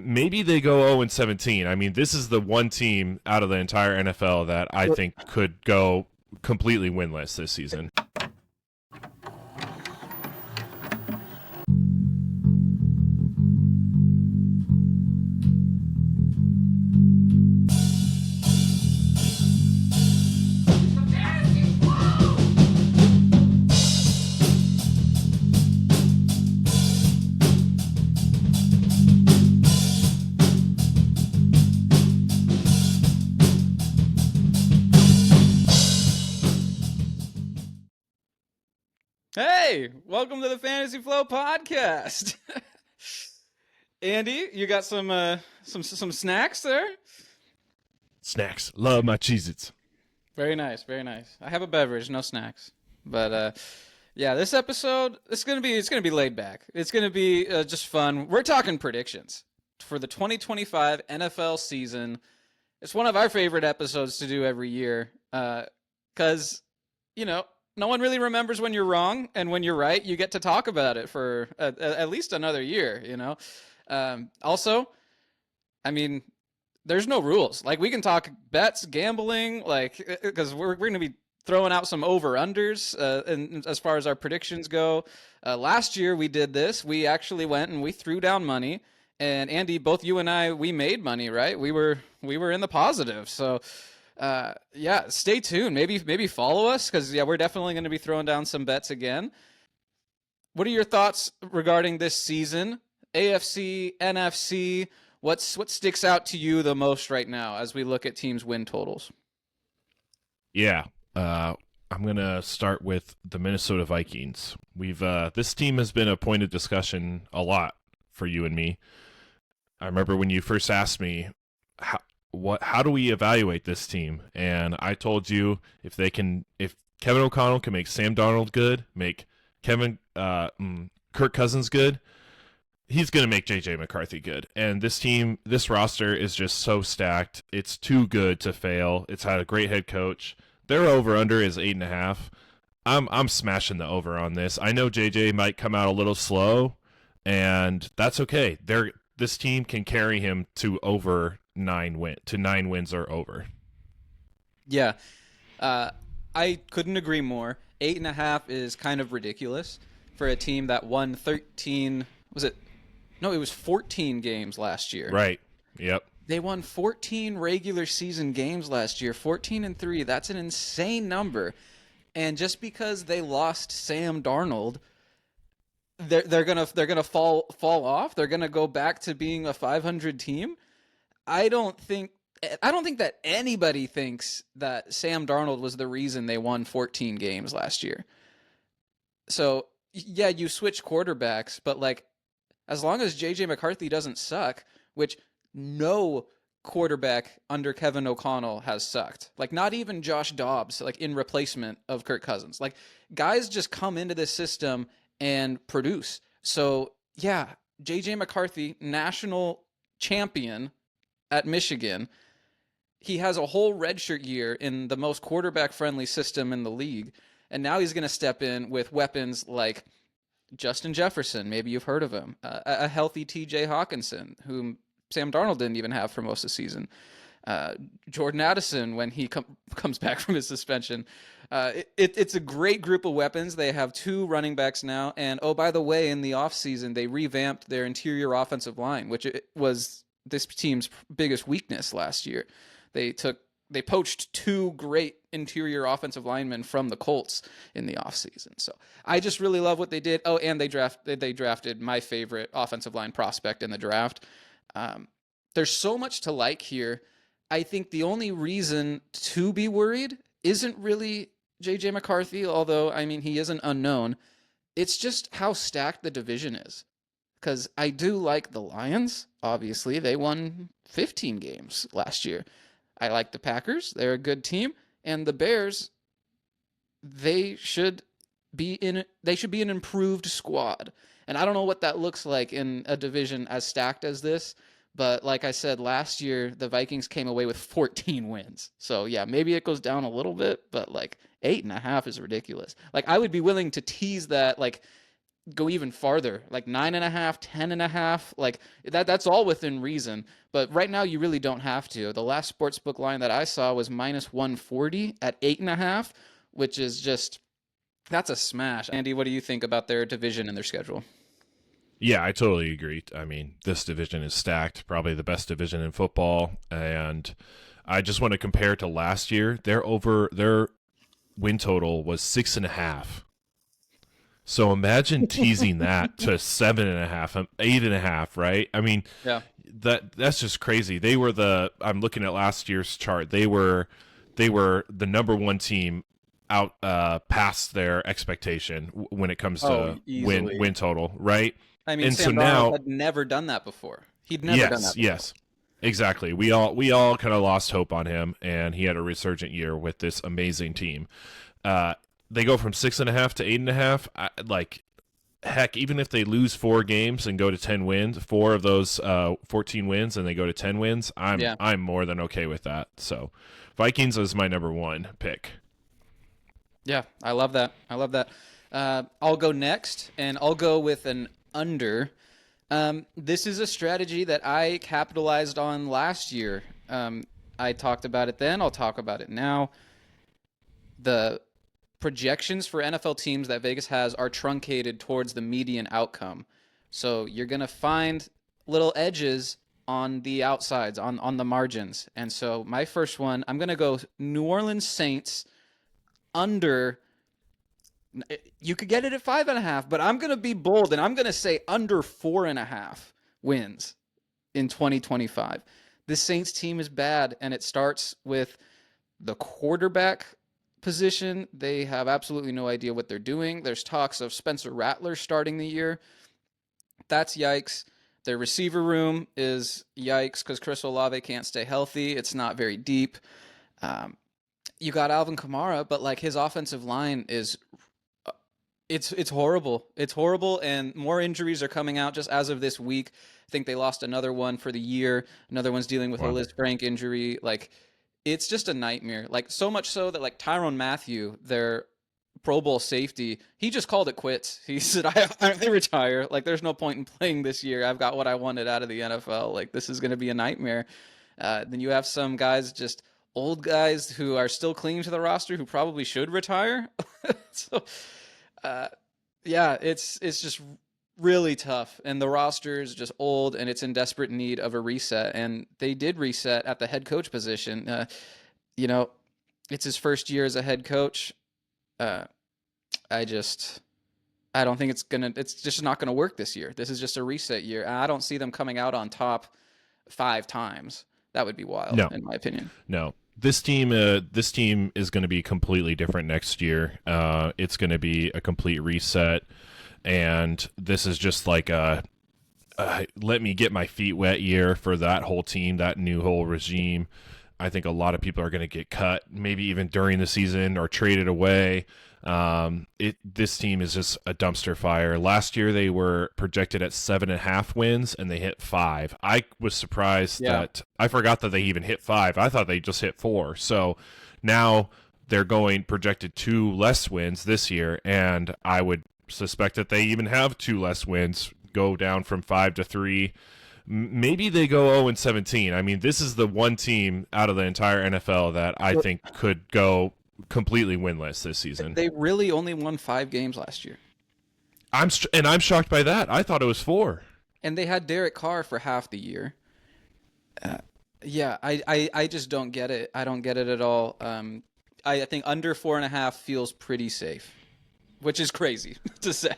Maybe they go 0-17. I mean, this is the one team out of the entire NFL that I think could go completely winless this season. Hey, welcome to the Fantasy Flow Podcast. Andy, you got some snacks there? Snacks. Love my Cheez-Its. Very nice, very nice. I have a beverage, no snacks. But yeah, this episode it's gonna be laid back. It's gonna be just fun. We're talking predictions for the 2025 NFL season. It's one of our favorite episodes to do every year, because no one really remembers when you're wrong, and when you're right, you get to talk about it for at least another year, Also, I mean, there's no rules. Like, we can talk bets, gambling, because we're going to be throwing out some over-unders and as far as our predictions go. Last year, we did this. We actually went and we threw down money. And Andy, both you and I, we made money, right? We were in the positive, so... yeah, stay tuned. Maybe follow us, because we're definitely going to be throwing down some bets again. What are your thoughts regarding this season? AFC, NFC, what sticks out to you the most right now as we look at teams' win totals? Yeah, I'm gonna start with the Minnesota Vikings. We've this team has been a point of discussion a lot for you and me. I remember when you first asked me how do we evaluate this team? And I told you if Kevin O'Connell can make Sam Darnold good, make Kirk Cousins good, he's going to make JJ McCarthy good. And this roster is just so stacked. It's too good to fail. It's had a great head coach. Their over-under is 8.5. I'm smashing the over on this. I know JJ might come out a little slow, and that's okay. This team can carry him to over 9 wins or over. Yeah, I couldn't agree more. 8.5 is kind of ridiculous for a team that won 13. It was 14 games last year. Right. Yep. They won 14 regular season games last year. 14-3. That's an insane number. And just because they lost Sam Darnold, they're gonna fall off. They're gonna go back to being a 500 team. I don't think that anybody thinks that Sam Darnold was the reason they won 14 games last year. So, yeah, you switch quarterbacks, but as long as JJ McCarthy doesn't suck, which no quarterback under Kevin O'Connell has sucked. Not even Josh Dobbs, in replacement of Kirk Cousins. Guys just come into this system and produce. So, yeah, JJ McCarthy, national champion at Michigan. He has a whole redshirt year in the most quarterback-friendly system in the league, and now he's going to step in with weapons like Justin Jefferson. Maybe you've heard of him. A healthy T.J. Hawkinson, whom Sam Darnold didn't even have for most of the season. Jordan Addison, when he comes back from his suspension. It's a great group of weapons. They have 2 running backs now, and oh, by the way, in the offseason, they revamped their interior offensive line, which was this team's biggest weakness last year. They poached 2 great interior offensive linemen from the Colts in the offseason. So I just really love what they did. Oh, and they drafted my favorite offensive line prospect in the draft. There's so much to like here. I think the only reason to be worried isn't really JJ McCarthy, although, I mean, he is an unknown. It's just how stacked the division is. Because I do like the Lions. Obviously, they won 15 games last year. I like the Packers. They're a good team. And the Bears, they should be an improved squad. And I don't know what that looks like in a division as stacked as this. But like I said, last year, the Vikings came away with 14 wins. So, yeah, maybe it goes down a little bit, but 8.5 is ridiculous. I would be willing to tease that, go even farther, like 9.5, 10.5, like that's all within reason. But right now you really don't have to. The last sportsbook line that I saw was -140 at 8.5, which is just, that's a smash. Andy, what do you think about their division and their schedule? Yeah, I totally agree. I mean, this division is stacked, probably the best division in football. And I just want to compare to last year. Their win total was 6.5. So imagine teasing that to 7.5, 8.5, right? I mean, Yeah. that's just crazy. I'm looking at last year's chart. They were the number one team out past their expectation when it comes to win total, right? I mean, and Sam so Darnold now had never done that before. He'd never done that before. Yes, exactly. We all kind of lost hope on him, and he had a resurgent year with this amazing team. They go from 6.5 to 8.5. Like, heck, even if they lose 4 games and go to 10 wins, 4 of those 14 wins, and they go to 10 wins, I'm more than okay with that. So, Vikings is my number 1 pick. Yeah, I love that. I'll go next, and I'll go with an under. This is a strategy that I capitalized on last year. I talked about it then. I'll talk about it now. The projections for NFL teams that Vegas has are truncated towards the median outcome. So you're going to find little edges on the outsides, on the margins. And so my first one, I'm going to go New Orleans Saints under. You could get it at 5.5, but I'm going to be bold, and I'm going to say under 4.5 wins in 2025. This Saints team is bad, and it starts with the quarterback position. They have absolutely no idea what they're doing. There's talks of Spencer Rattler starting the year. That's yikes. Their receiver room is yikes because Chris Olave can't stay healthy. It's not very deep. You got Alvin Kamara, but like his offensive line is it's horrible. It's horrible, and more injuries are coming out just as of this week. I think they lost another one for the year. Another one's dealing with a Liz Frank injury. Like, it's just a nightmare. Like, so much so that like Tyrann Mathieu, their Pro Bowl safety, he just called it quits. He said, I retire. Like, there's no point in playing this year. I've got what I wanted out of the NFL. Like, this is going to be a nightmare. Then you have some guys, just old guys who are still clinging to the roster who probably should retire. So, yeah, it's just really tough, and the roster is just old, and it's in desperate need of a reset. And they did reset at the head coach position. It's his first year as a head coach. I don't think it's just not gonna work this year. This is just a reset year. I don't see them coming out on top 5 times. That would be wild, in my opinion. No. This team is going to be completely different next year. It's going to be a complete reset, and this is just like a let me get my feet wet year for that whole team, that new whole regime. I think a lot of people are going to get cut, maybe even during the season, or traded away. This team is just a dumpster fire. Last year they were projected at 7.5 wins, and they hit 5. I was surprised that I forgot that they even hit 5. I thought they just hit 4. So now they're going projected 2 less wins this year, and I would suspect that they even have 2 less wins, go down from 5 to 3. Maybe they go 0-17. I mean, this is the one team out of the entire NFL that I think could go completely winless this season. They really only won 5 games last year. I'm shocked by that. I thought it was 4. And they had Derek Carr for half the year. I just don't get it. I don't get it at all. I think under 4.5 feels pretty safe, which is crazy to say.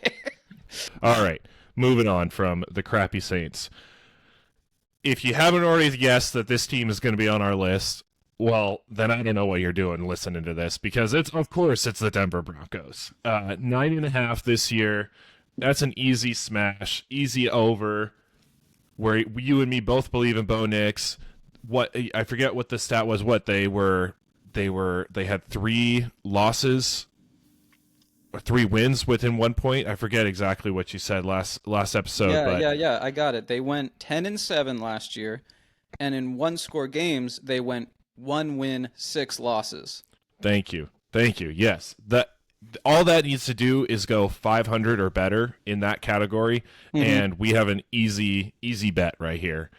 All right, moving on from the crappy Saints. If you haven't already guessed that this team is going to be on our list, well, then I don't know what you're doing listening to this, because it's the Denver Broncos. 9.5 this year. That's an easy smash, easy over, where you and me both believe in Bo Nix. What, I forget what the stat was. What they had 3 losses, or 3 wins within 1 point. I forget exactly what you said last episode. Yeah, I got it. They went 10-7 last year, and in 1-score games they went 1 win, 6 losses. Thank you. Yes, all that needs to do is go 500 or better in that category, and we have an easy bet right here.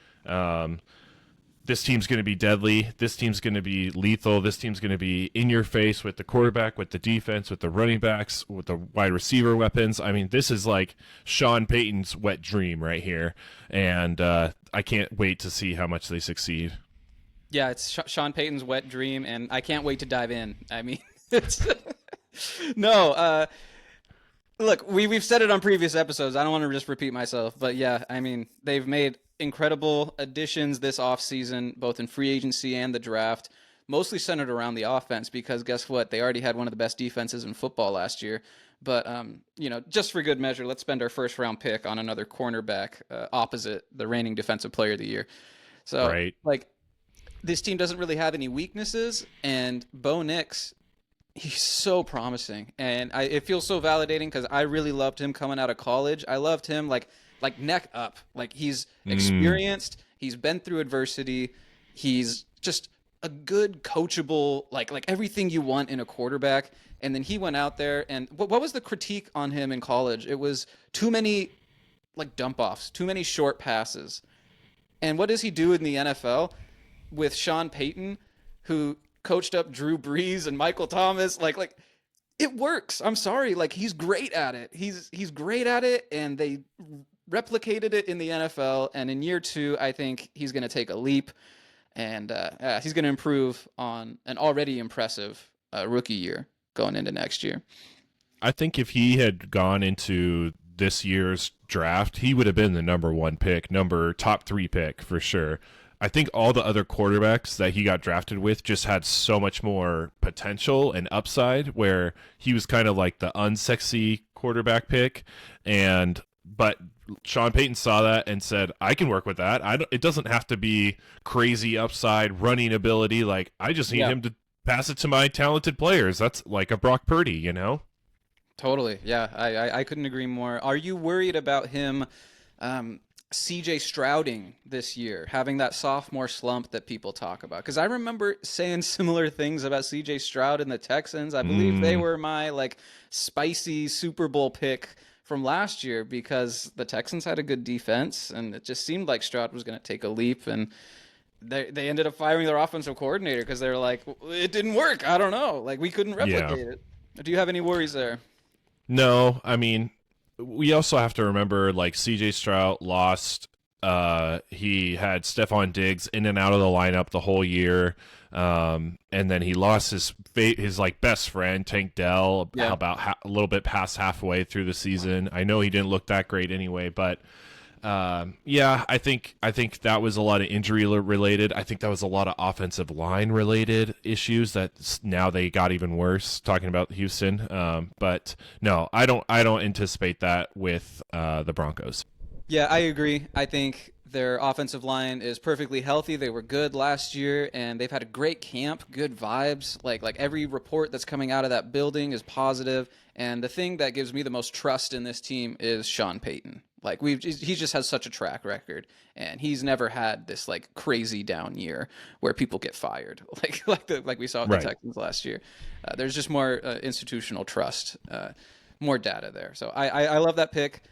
This team's going to be deadly. This team's going to be lethal. This team's going to be in your face with the quarterback, with the defense, with the running backs, with the wide receiver weapons. I mean, this is like Sean Payton's wet dream right here, and I can't wait to see how much they succeed. Yeah, it's Sean Payton's wet dream, and I can't wait to dive in. I mean, it's no. Look, we've said it on previous episodes. I don't want to just repeat myself, but yeah, I mean, they've made incredible additions this offseason, both in free agency and the draft, mostly centered around the offense, because guess what? They already had one of the best defenses in football last year. But, just for good measure, let's spend our first round pick on another cornerback opposite the reigning defensive player of the year. So, Right. This team doesn't really have any weaknesses, and Bo Nix, he's so promising, and it feels so validating because I really loved him coming out of college. I loved him like neck up. Like, he's experienced, he's been through adversity, he's just a good coachable, like everything you want in a quarterback. And then he went out there, and what was the critique on him in college? It was too many dump offs, too many short passes. And what does he do in the NFL with Sean Payton, who coached up Drew Brees and Michael Thomas? Like it works. I'm sorry. Like, he's great at it. He's great at it, and they replicated it in the NFL. And in year 2, I think he's going to take a leap, and he's going to improve on an already impressive rookie year going into next year. I think if he had gone into this year's draft, he would have been the number 1 pick, top 3 pick for sure. I think all the other quarterbacks that he got drafted with just had so much more potential and upside, where he was kind of like the unsexy quarterback pick. But Sean Payton saw that and said, I can work with that. It doesn't have to be crazy upside running ability. Like, I just need him to pass it to my talented players. That's like a Brock Purdy, you know? Totally. Yeah, I couldn't agree more. Are you worried about him CJ Strouding this year, having that sophomore slump that people talk about? Because I remember saying similar things about CJ Stroud and the Texans. I believe they were my spicy Super Bowl pick from last year, because the Texans had a good defense, and it just seemed like Stroud was going to take a leap, and they ended up firing their offensive coordinator because they were like, it didn't work. I don't know. Like, we couldn't replicate it. Do you have any worries there? No, I mean, we also have to remember, CJ Stroud lost. He had Stephon Diggs in and out of the lineup the whole year, and then he lost his best friend Tank Dell about a little bit past halfway through the season. I know he didn't look that great anyway, but I think that was a lot of injury related. I think that was a lot of offensive line related issues that now they got even worse, talking about Houston. But no, I don't anticipate that with the Broncos. Yeah, I agree. I think their offensive line is perfectly healthy. They were good last year, and they've had a great camp, good vibes. Like every report that's coming out of that building is positive. And the thing that gives me the most trust in this team is Sean Payton. He just has such a track record, and he's never had this crazy down year where people get fired, like we saw with the Texans last year. There's just more institutional trust, more data there. So I love that pick.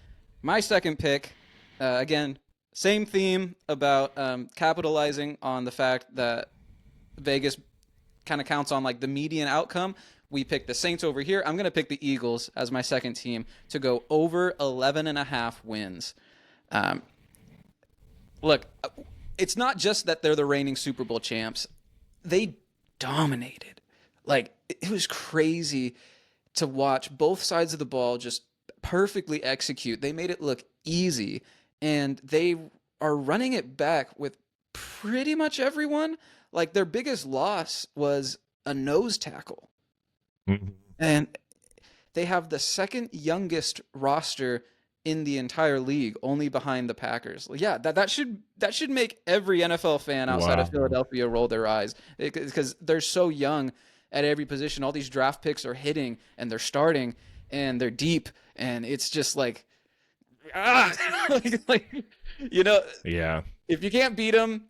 My second pick, again, same theme about capitalizing on the fact that Vegas kind of counts on the median outcome. We picked the Saints over here. I'm going to pick the Eagles as my second team to go over 11.5 wins. Look, it's not just that they're the reigning Super Bowl champs. They dominated. It was crazy to watch both sides of the ball just perfectly execute. They made it look easy, and they are running it back with pretty much everyone. Their biggest loss was a nose tackle. And they have the second youngest roster in the entire league, only behind the Packers. Yeah, that should make every NFL fan outside of Philadelphia roll their eyes, because they're so young at every position. All these draft picks are hitting, and they're starting, and they're deep, and it's just yeah. If you can't beat them,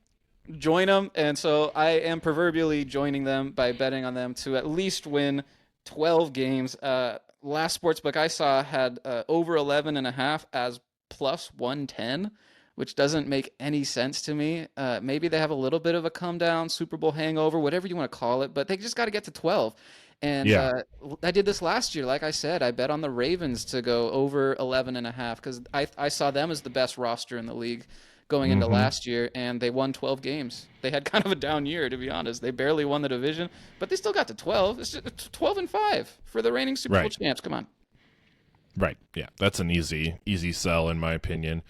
join them. And so I am proverbially joining them by betting on them to at least win 12 games. Last sportsbook I saw had over 11.5 as plus 110, which doesn't make any sense to me. Maybe they have a little bit of a come down, Super Bowl hangover, whatever you want to call it, but they just got to get to 12. And Yeah. I did this last year. Like I said, I bet on the Ravens to go over 11.5 because I saw them as the best roster in the league going into last year, and they won 12 games. They had kind of a down year, to be honest. They barely won the division, but they still got to 12. It's just 12-5 for the reigning Super Bowl Right. champs. Come on. Right. Yeah. That's an easy sell in my opinion.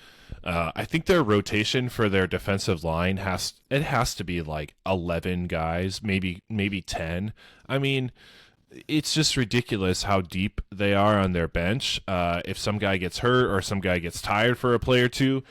I think their rotation for their defensive line has to be like 11 guys, maybe 10. I mean, it's just ridiculous how deep they are on their bench. If some guy gets hurt or some guy gets tired for a play or two,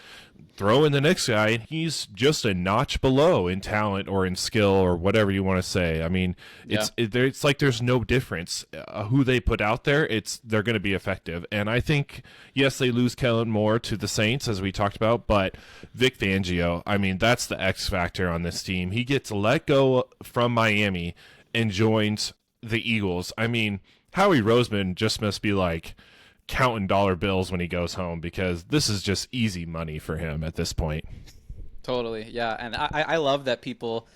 throw in the next guy, and he's just a notch below in talent or in skill or whatever you want to say. I mean, it's like there's no difference who they put out there. They're going to be effective, and I think yes, they lose Kellen Moore to the Saints as we talked about, but Vic Fangio, I mean, that's the X factor on this team. He gets let go from Miami and joins the Eagles. I mean, Howie Roseman just must be like counting dollar bills when he goes home because this is just easy money for him at this point. Totally, yeah, and I love that people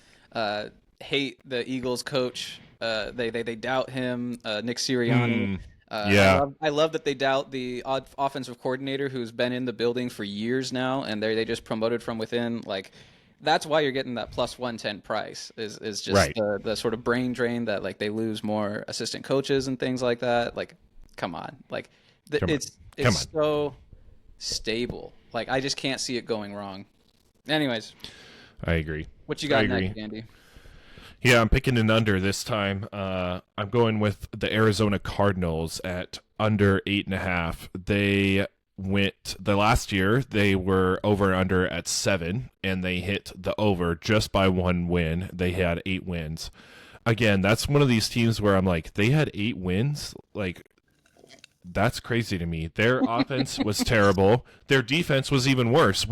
hate the Eagles coach. They doubt him, Nick Sirianni. Yeah. I love that they doubt the offensive coordinator who's been in the building for years now, and they just promoted from within. Like, that's why you're getting that plus 110 price. Is just Right. the sort of brain drain that like they lose more assistant coaches and things like that. Like, come on, like it's so stable. Like, I just can't see it going wrong. Anyways, I agree. what you got next, Andy? Yeah, I'm picking an under this time. I'm going with the Arizona Cardinals at under 8.5. They went the last year, they were over and under at 7, and they hit the over just by 1 win. They had 8 wins. Again, that's one of these teams where I'm like, they had 8 wins? Like, that's crazy to me. Their offense was terrible. Their defense was even worse.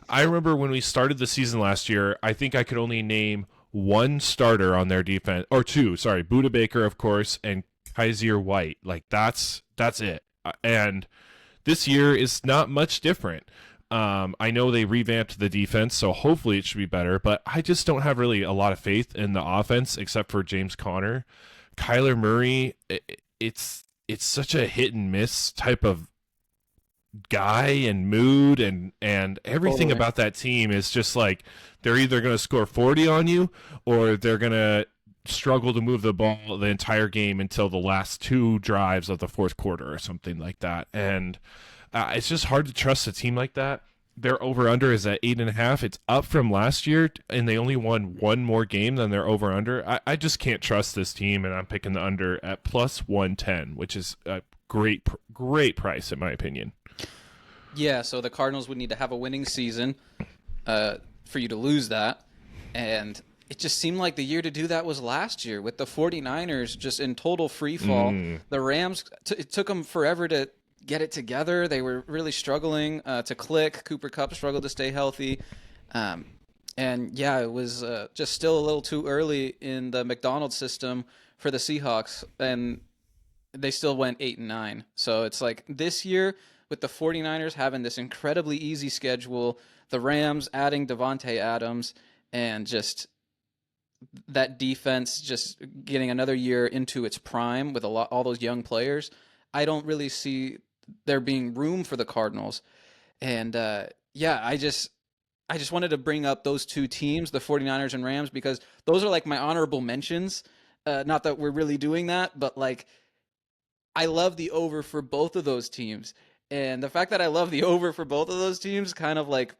I remember when we started the season last year, I think I could only name one starter on their defense, or two, sorry, Budda Baker, of course, and Kaiser White. Like, that's it. And this year is not much different. I know they revamped the defense, so hopefully it should be better, but I just don't have really a lot of faith in the offense except for James Conner. Kyler Murray, it's such a hit and miss type of guy and mood and everything about that team is just like they're either going to score 40 on you or they're going to struggle to move the ball the entire game until the last 2 drives of the fourth quarter or something like that. And it's just hard to trust a team like that. Their over-under is at 8.5. It's up from last year, and they only won 1 more game than their over-under. I just can't trust this team, and I'm picking the under at plus 110, which is a great price in my opinion. Yeah, so the Cardinals would need to have a winning season for you to lose that, and it just seemed like the year to do that was last year with the 49ers just in total free fall. The Rams, it took them forever to get it together. They were really struggling to click. Cooper Kupp struggled to stay healthy. And yeah, it was just still a little too early in the McDonald's system for the Seahawks, and they still went 8-9. So it's like this year with the 49ers having this incredibly easy schedule, the Rams adding Devontae Adams, and just that defense just getting another year into its prime with all those young players, I don't really see there being room for the Cardinals. And yeah, I just wanted to bring up those two teams, the 49ers and Rams, because those are like my honorable mentions. Not that we're really doing that, but like I love the over for both of those teams. And the fact that I love the over for both of those teams kind of like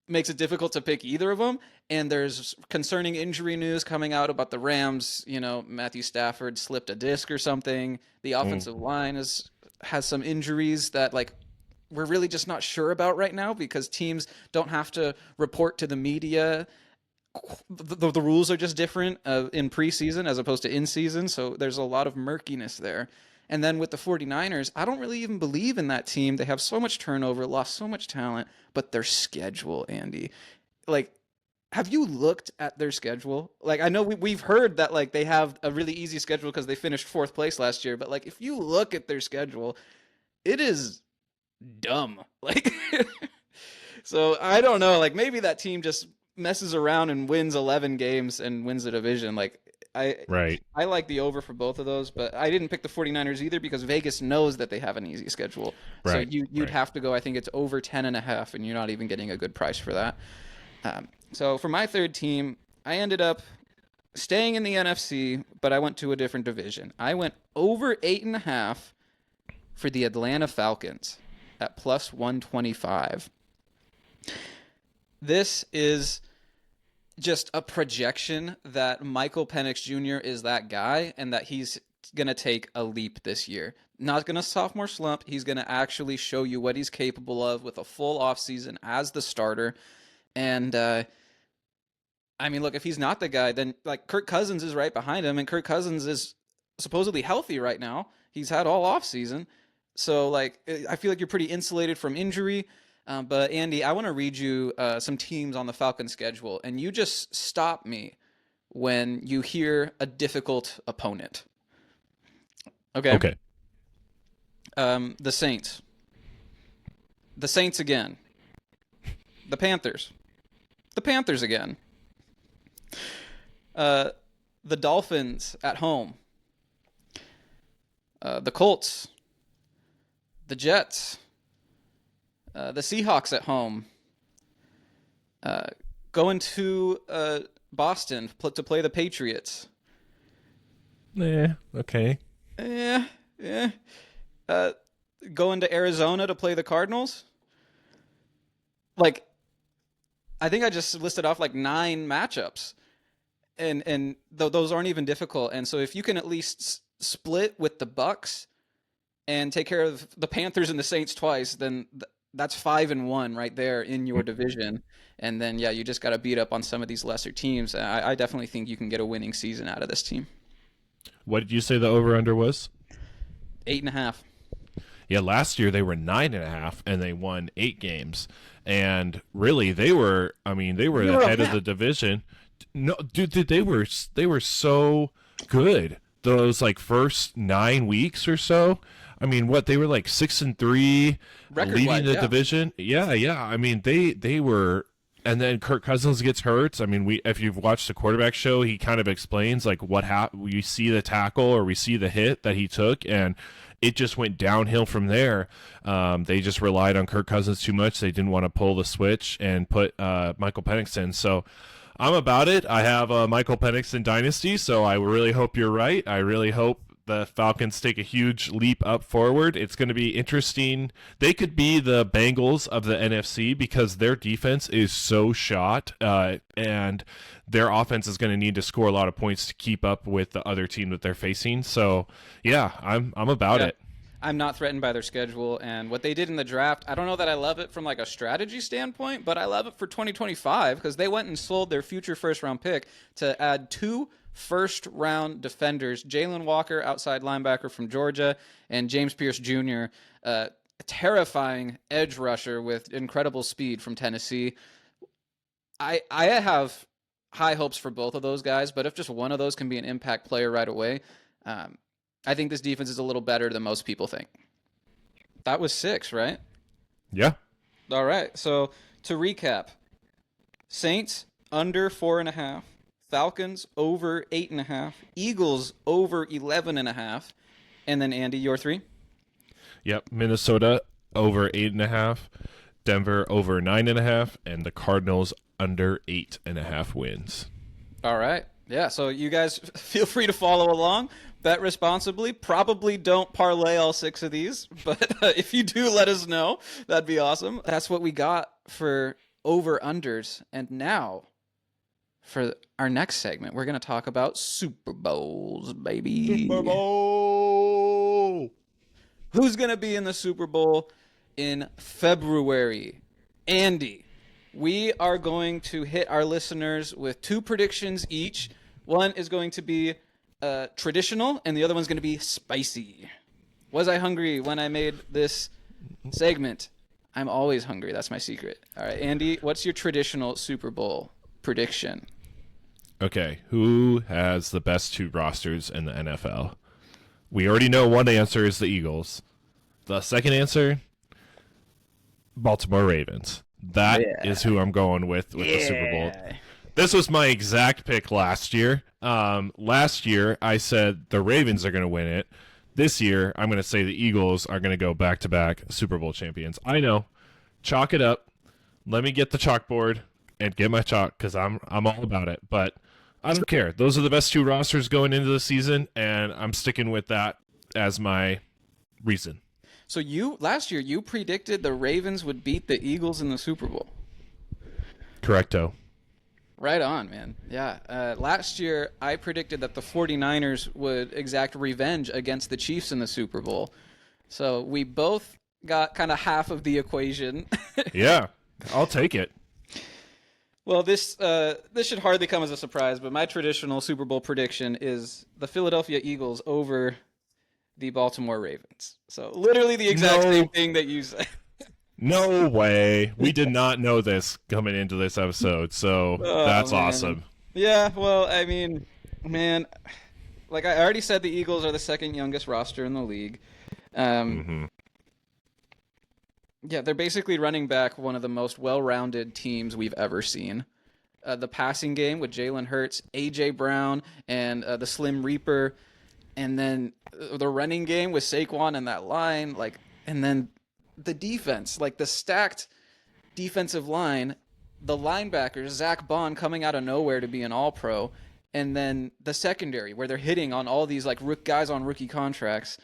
makes it difficult to pick either of them. And there's concerning injury news coming out about the Rams. You know, Matthew Stafford slipped a disc or something. The offensive line has some injuries that like we're really just not sure about right now because teams don't have to report to the media. The rules are just different in preseason as opposed to in season. So there's a lot of murkiness there. And then with the 49ers, I don't really even believe in that team. They have so much turnover, lost so much talent, but their schedule, Andy, like have you looked at their schedule? Like, I know we've heard that like they have a really easy schedule because they finished 4th place last year, but like if you look at their schedule, it is dumb. Like, so I don't know. Like maybe that team just messes around and wins 11 games and wins the division. Like Right. I like the over for both of those, but I didn't pick the 49ers either because Vegas knows that they have an easy schedule. So Right. you'd Right. have to go, I think it's over 10.5, and you're not even getting a good price for that. So for my third team, I ended up staying in the NFC, but I went to a different division. I went over 8.5 for the Atlanta Falcons at plus 125. This is just a projection that Michael Penix Jr. is that guy and that he's going to take a leap this year. Not going to sophomore slump. He's going to actually show you what he's capable of with a full offseason as the starter. And, I mean, look, if he's not the guy, then like Kirk Cousins is right behind him, and Kirk Cousins is supposedly healthy right now. He's had all offseason. So, like, I feel like you're pretty insulated from injury. But, Andy, I want to read you some teams on the Falcons schedule, and you just stop me when you hear a difficult opponent. Okay? Okay. The Saints. The Saints again. The Panthers. The Panthers again. The Dolphins at home. The Colts. The Jets. The Seahawks at home. Going to Boston to play the Patriots. Yeah. Okay. Yeah. Going to Arizona to play the Cardinals. Like, I think I just listed off like 9 matchups, and those aren't even difficult. And so if you can at least split with the Bucks and take care of the Panthers and the Saints twice, then that's 5-1 right there in your division. And then, yeah, you just got to beat up on some of these lesser teams. I definitely think you can get a winning season out of this team. What did you say the over-under was? 8.5. Yeah, last year they were 9.5, and they won 8 games. And really, they were the head of the division. No, dude, they were so good those like first 9 weeks or so. I mean, they were like 6-3, leading the division. Yeah. I mean, they were, and then Kirk Cousins gets hurt. I mean, if you've watched the quarterback show, he kind of explains like what happened. We see the tackle or we see the hit that he took, and it just went downhill from there. They just relied on Kirk Cousins too much. They didn't want to pull the switch and put Michael Penix in. So I'm about it. I have Michael Penix in Dynasty, so I really hope you're right. I really hope the Falcons take a huge leap up forward. It's going to be interesting. They could be the Bengals of the NFC because their defense is so shot, and their offense is going to need to score a lot of points to keep up with the other team that they're facing. So, yeah, I'm about it. I'm not threatened by their schedule, and what they did in the draft, I don't know that I love it from like a strategy standpoint, but I love it for 2025 because they went and sold their future first-round pick to add 2 first-round defenders, Jalen Walker, outside linebacker from Georgia, and James Pierce Jr., a terrifying edge rusher with incredible speed from Tennessee. I have high hopes for both of those guys, but if just one of those can be an impact player right away, I think this defense is a little better than most people think. That was 6, right? Yeah. All right. So to recap, Saints under 4.5, Falcons over 8.5, Eagles over 11.5, and then Andy, your 3? Yep. Minnesota over 8.5, Denver over 9.5, and the Cardinals under 8.5 wins. All right. Yeah. So you guys feel free to follow along. Bet responsibly. Probably don't parlay all 6 of these, but if you do, let us know. That'd be awesome. That's what we got for over-unders. And now, for our next segment, we're going to talk about Super Bowls, baby. Super Bowl! Who's going to be in the Super Bowl in February? Andy, we are going to hit our listeners with 2 predictions each. One is going to be traditional, and the other one's going to be spicy. Was I hungry when I made this segment? I'm always hungry. That's my secret. All right, Andy, what's your traditional Super Bowl prediction. Okay, who has the best 2 rosters in the NFL? We already know one answer is the Eagles. The second answer, Baltimore Ravens. That is who I'm going with the Super Bowl. This was my exact pick last year. Last year, I said the Ravens are going to win it. This year, I'm going to say the Eagles are going to go back-to-back Super Bowl champions. I know. Chalk it up. Let me get the chalkboard and get my chalk because I'm all about it. But I don't care. Those are the best 2 rosters going into the season, and I'm sticking with that as my reason. So last year you predicted the Ravens would beat the Eagles in the Super Bowl. Correcto. Right on, man. Yeah. Last year I predicted that the 49ers would exact revenge against the Chiefs in the Super Bowl. So we both got kind of half of the equation. Yeah, I'll take it. Well, this should hardly come as a surprise, but my traditional Super Bowl prediction is the Philadelphia Eagles over the Baltimore Ravens. So literally the exact same thing that you said. No way. We did not know this coming into this episode, so that's awesome. Yeah, well, I mean, man, like I already said, the Eagles are the second youngest roster in the league. Yeah, they're basically running back one of the most well-rounded teams we've ever seen. The passing game with Jalen Hurts, A.J. Brown, and the Slim Reaper, and then the running game with Saquon and that line, and then the defense, the stacked defensive line, the linebackers, Zach Bond coming out of nowhere to be an All-Pro, and then the secondary where they're hitting on all these guys on rookie contracts.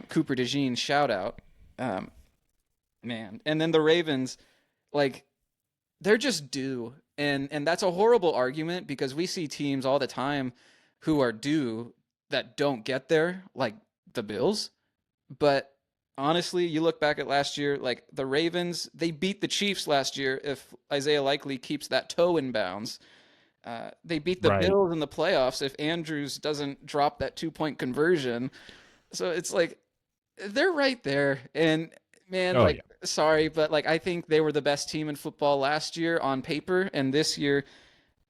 Cooper DeJean, shout out. Man. And then the Ravens, they're just due. And that's a horrible argument because we see teams all the time who are due that don't get there, like the Bills. But honestly, you look back at last year, the Ravens, they beat the Chiefs last year if Isaiah Likely keeps that toe in bounds. They beat the Bills in the playoffs if Andrews doesn't drop that 2-point conversion. So it's they're right there. And man, sorry, but I think they were the best team in football last year on paper, and this year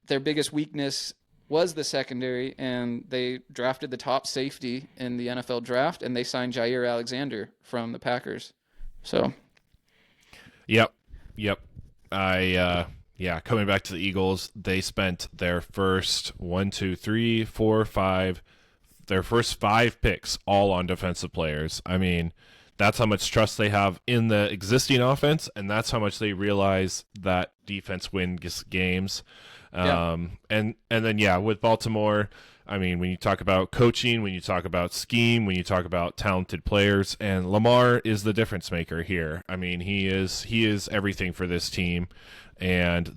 their biggest weakness was the secondary, and they drafted the top safety in the NFL draft, and they signed Jair Alexander from the Packers. So, Yep. Coming back to the Eagles, they spent their first their first 5 picks all on defensive players. I mean, that's how much trust they have in the existing offense, and that's how much they realize that defense wins games. And then, with Baltimore, I mean, when you talk about coaching, when you talk about scheme, when you talk about talented players, and Lamar is the difference maker here. I mean, he is everything for this team, and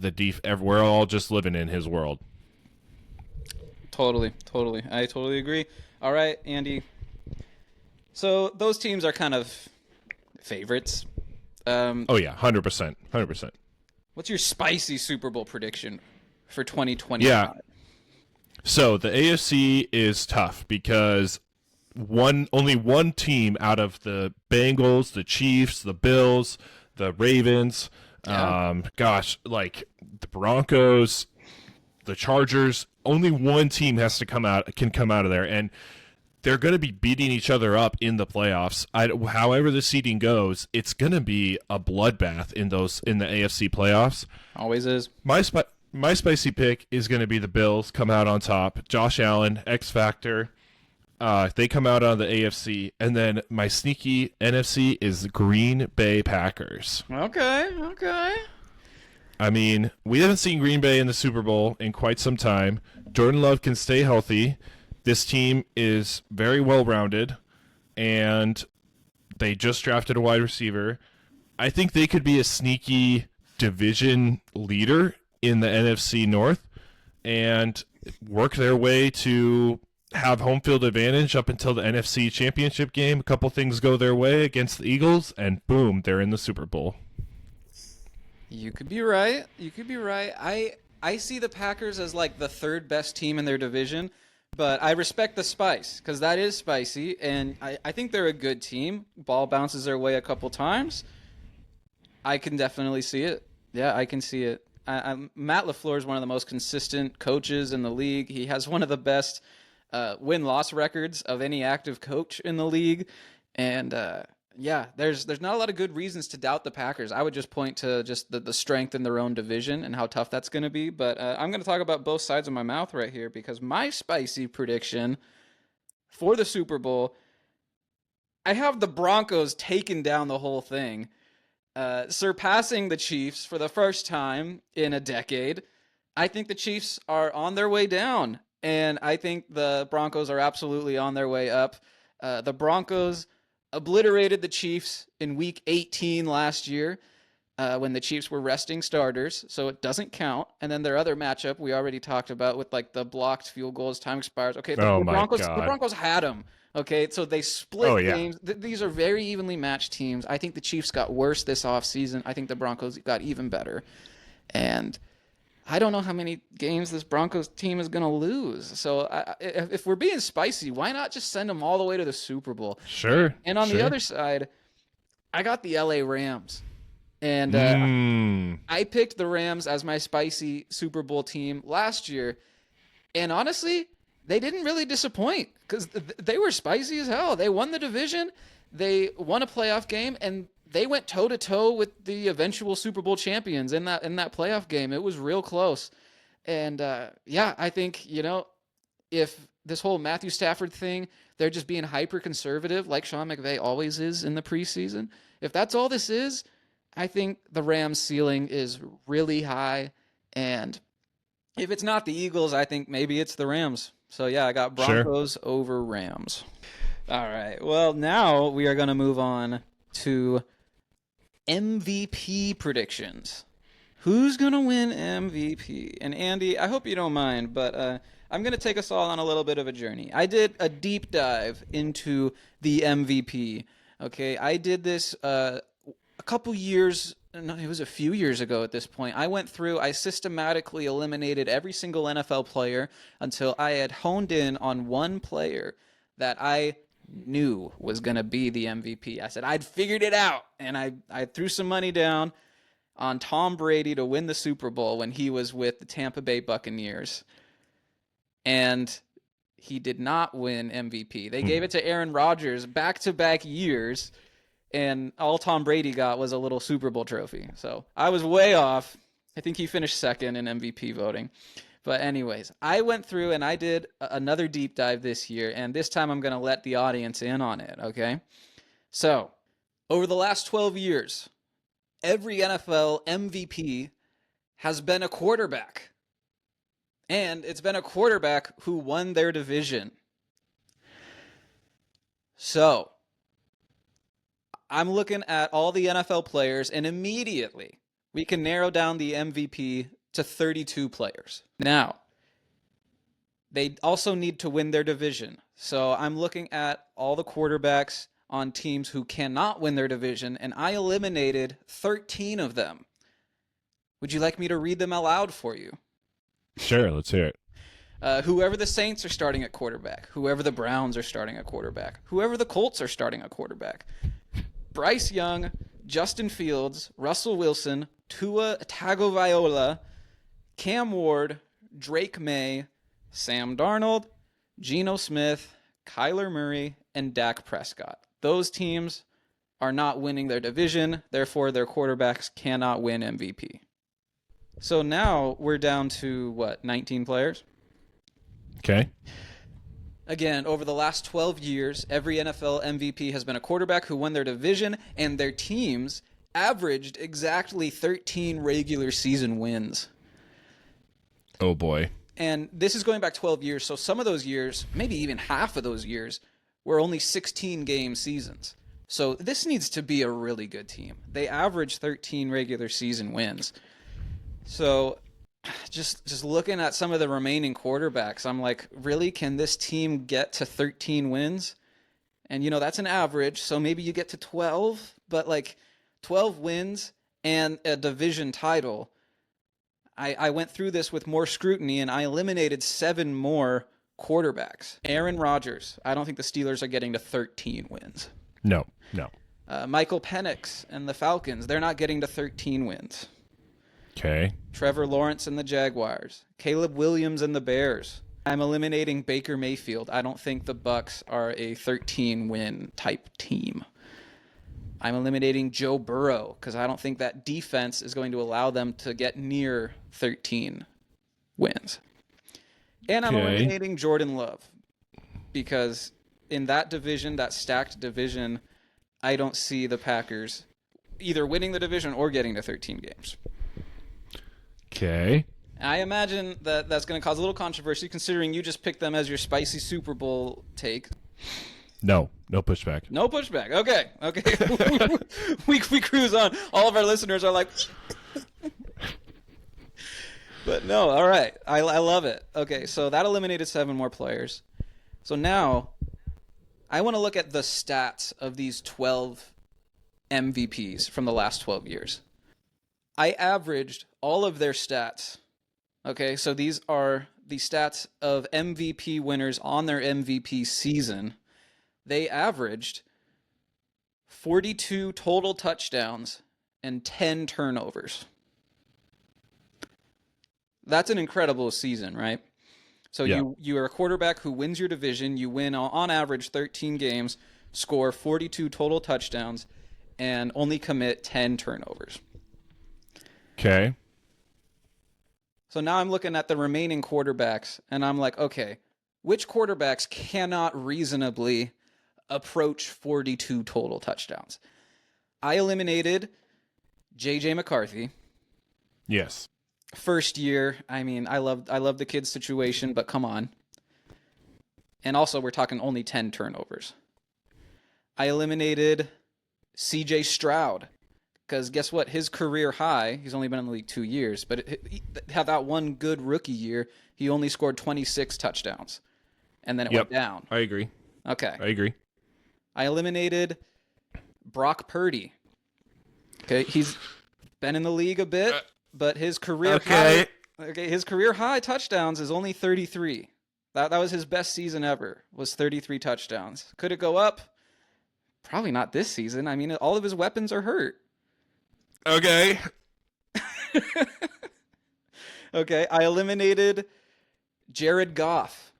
we're all just living in his world. Totally. I totally agree. All right, Andy. So those teams are kind of favorites. 100%. What's your spicy Super Bowl prediction for 2025? Yeah. So the AFC is tough because only one team out of the Bengals, the Chiefs, the Bills, the Ravens, the Broncos, the Chargers, only one team can come out of there, and they're going to be beating each other up in the playoffs. However the seeding goes, it's going to be a bloodbath in the AFC playoffs. Always is. My spicy pick is going to be the Bills come out on top. Josh Allen, X Factor. They come out on the AFC. And then my sneaky NFC is Green Bay Packers. Okay. I mean, we haven't seen Green Bay in the Super Bowl in quite some time. Jordan Love can stay healthy. This team is very well-rounded, and they just drafted a wide receiver. I think they could be a sneaky division leader in the NFC North and work their way to have home field advantage up until the NFC Championship game. A couple things go their way against the Eagles, and boom, they're in the Super Bowl. You could be right. I see the Packers as the third best team in their division. But I respect the spice because that is spicy, and I think they're a good team. Ball bounces their way a couple times. I can definitely see it. Yeah, I can see it. Matt LaFleur is one of the most consistent coaches in the league. He has one of the best win-loss records of any active coach in the league. And yeah, there's not a lot of good reasons to doubt the Packers. I would just point to just the strength in their own division and how tough that's going to be. But I'm going to talk about both sides of my mouth right here, because my spicy prediction for the Super Bowl, I have the Broncos taking down the whole thing, surpassing the Chiefs for the first time in a decade. I think the Chiefs are on their way down, and I think the Broncos are absolutely on their way up. The Broncos obliterated the Chiefs in Week 18 last year when the Chiefs were resting starters, so it doesn't count. And then their other matchup we already talked about with like the blocked field goals, time expires. Okay, the Broncos had them. Okay, so they split games. These are very evenly matched teams. I think the Chiefs got worse this offseason. I think the Broncos got even better. And I don't know how many games this Broncos team is going to lose. So if we're being spicy, why not just send them all the way to the Super Bowl? Sure. And on the other side, I got the LA Rams. And I picked the Rams as my spicy Super Bowl team last year. And honestly, they didn't really disappoint, because they were spicy as hell. They won the division. They won a playoff game, and they went toe-to-toe with the eventual Super Bowl champions in that playoff game. It was real close. And, yeah, I think, if this whole Matthew Stafford thing, they're just being hyper-conservative like Sean McVay always is in the preseason. If that's all this is, I think the Rams' ceiling is really high. And if it's not the Eagles, I think maybe it's the Rams. So, yeah, I got Broncos over Rams. All right. Well, now we are going to move on to MVP predictions. Who's going to win MVP? And Andy, I hope you don't mind, but I'm going to take us all on a little bit of a journey. I did a deep dive into the MVP. Okay, I did this a couple years. No, it was a few years ago at this point. I systematically eliminated every single NFL player until I had honed in on one player that I knew was going to be the MVP. I said, I'd figured it out. And I threw some money down on Tom Brady to win the Super Bowl when he was with the Tampa Bay Buccaneers. And he did not win MVP. They gave it to Aaron Rodgers back-to-back years. And all Tom Brady got was a little Super Bowl trophy. So I was way off. I think he finished second in MVP voting. But anyways, I went through and I did another deep dive this year. And this time I'm going to let the audience in on it, okay? So over the last 12 years, every NFL MVP has been a quarterback. And it's been a quarterback who won their division. So I'm looking at all the NFL players, and immediately we can narrow down the MVP to 32 players. Now, they also need to win their division. So I'm looking at all the quarterbacks on teams who cannot win their division, and I eliminated 13 of them. Would you like me to read them aloud for you? Sure, let's hear it. Whoever the Saints are starting at quarterback, whoever the Browns are starting at quarterback, whoever the Colts are starting at quarterback, Bryce Young, Justin Fields, Russell Wilson, Tua Tagovailoa, Cam Ward, Drake May, Sam Darnold, Geno Smith, Kyler Murray, and Dak Prescott. Those teams are not winning their division, therefore their quarterbacks cannot win MVP. So now we're down to, 19 players? Okay. Again, over the last 12 years, every NFL MVP has been a quarterback who won their division, and their teams averaged exactly 13 regular season wins. Oh, boy. And this is going back 12 years, so some of those years, maybe even half of those years, were only 16-game seasons. So this needs to be a really good team. They average 13 regular season wins. So just looking at some of the remaining quarterbacks, I'm like, really, can this team get to 13 wins? And, that's an average, so maybe you get to 12, but 12 wins and a division title. I went through this with more scrutiny, and I eliminated 7 more quarterbacks. Aaron Rodgers, I don't think the Steelers are getting to 13 wins. No. Michael Penix and the Falcons, they're not getting to 13 wins. Okay. Trevor Lawrence and the Jaguars. Caleb Williams and the Bears. I'm eliminating Baker Mayfield. I don't think the Bucs are a 13-win type team. I'm eliminating Joe Burrow because I don't think that defense is going to allow them to get near 13 wins. And I'm eliminating Jordan Love because in that division, that stacked division, I don't see the Packers either winning the division or getting to 13 games. Okay. I imagine that that's going to cause a little controversy considering you just picked them as your spicy Super Bowl take. No pushback. No pushback. Okay. we cruise on. All of our listeners are like, but no. All right. I love it. Okay, so that eliminated 7 more players. So now I want to look at the stats of these 12 MVPs from the last 12 years. I averaged all of their stats. Okay, so these are the stats of MVP winners on their MVP season. They averaged 42 total touchdowns and 10 turnovers. That's an incredible season, right? So yeah. you are a quarterback who wins your division. You win on average 13 games, score 42 total touchdowns, and only commit 10 turnovers. Okay. So now I'm looking at the remaining quarterbacks, and I'm like, okay, which quarterbacks cannot reasonably approach 42 total touchdowns? I eliminated J.J. McCarthy. Yes. First year, I mean, I love the kid's situation, but come on. And also, we're talking only 10 turnovers. I eliminated C.J. Stroud. Because guess what? His career high, he's only been in the league 2 years, but he had that one good rookie year. He only scored 26 touchdowns. And then it went down. I agree. Okay. I agree. I eliminated Brock Purdy. Okay, he's been in the league a bit, but his career high touchdowns is only 33. That was his best season ever, was 33 touchdowns. Could it go up? Probably not this season. I mean, all of his weapons are hurt. Okay. Okay, I eliminated Jared Goff.